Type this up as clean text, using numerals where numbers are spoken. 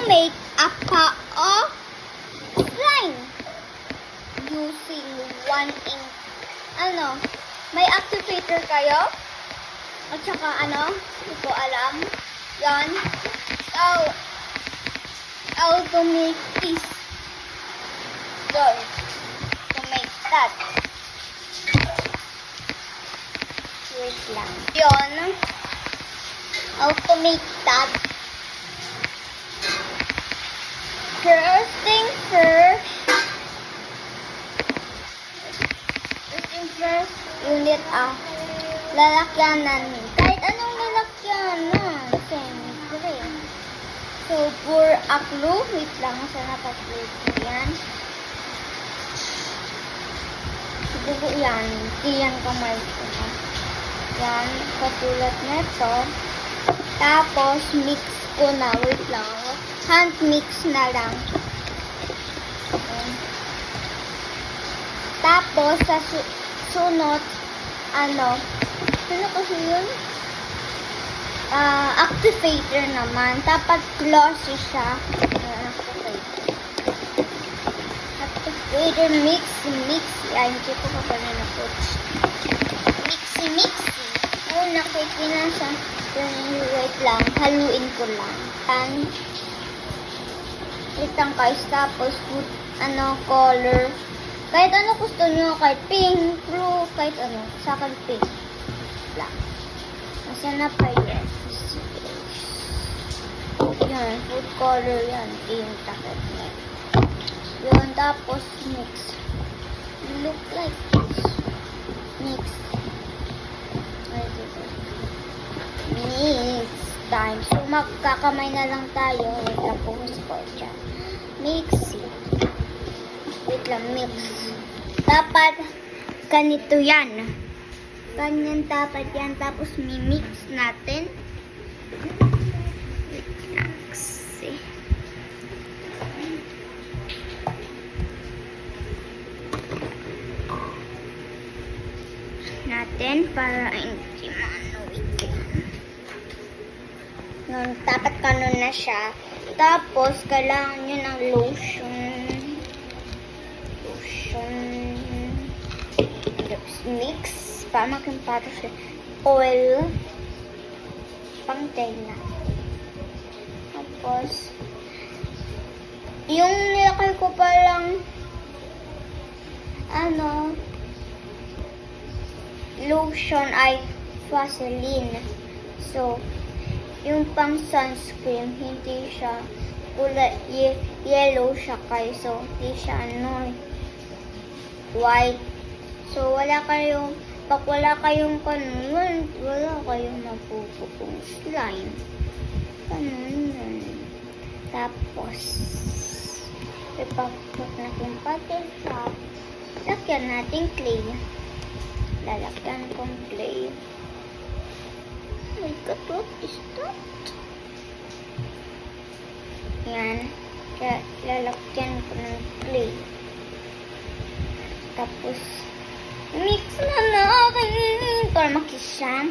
make a pa slime using one ink. May activator kayo? At saka hindi ko alam. Yan. So, how to make this. Going to make that. Wait lang. Yun. How to make that. First thing first. Unit lalakyanan. Kahit anong lalakyanan. Siyempre. So, pour a glue. Wait lang. Sana pa-glue ko yan. Siguro yan. Iyan kamay ko na. Yan. Katulad nito. Tapos, mix ko na. Wait lang. Hand mix na lang. Tapos, sa sunod, ano kasi yun? Activator naman. Dapat glossy siya. Activator, mix. Ay, hindi ko pa pala na-coach. Mix. Una, kinasa. Wait lang. Haluin ko lang. Wait lang guys. Tapos, color. Kahit ano gusto nyo, kahit pink, blue, kahit ano. Sa akin pink. Black. Nasaan na pa yun? Yan, food color yan. Pink, takot na. Yun, tapos mix. Look like this. Mix. Mix time. So, magkakamay na lang tayo. Tapos ko dyan. Mixing. Wait lang, mix. Dapat ganito yan. Ganyan dapat yan. Tapos mi-mix natin. Wait lang. See. Natin para hindi manuwig. Yun, dapat kanon na siya. Tapos, kailangan nyo ng lotion. Mix para makimpato siya. Oil pang-tay na. Tapos yung nilakay ko palang lotion ay Vaseline. So yung pang sunscreen hindi siya kulay yellow siya kayo. So hindi siya white. So, pag wala kayong kanon, wala kayong mapupupong slime. Kanon. Tapos, ipapapot natin paddle shop. Lakyan natin clay. Lalakyan kong clay. Oh my God, what is that? Yan. Lalakyan ko ng clay. Tapos, mix na natin para makisya.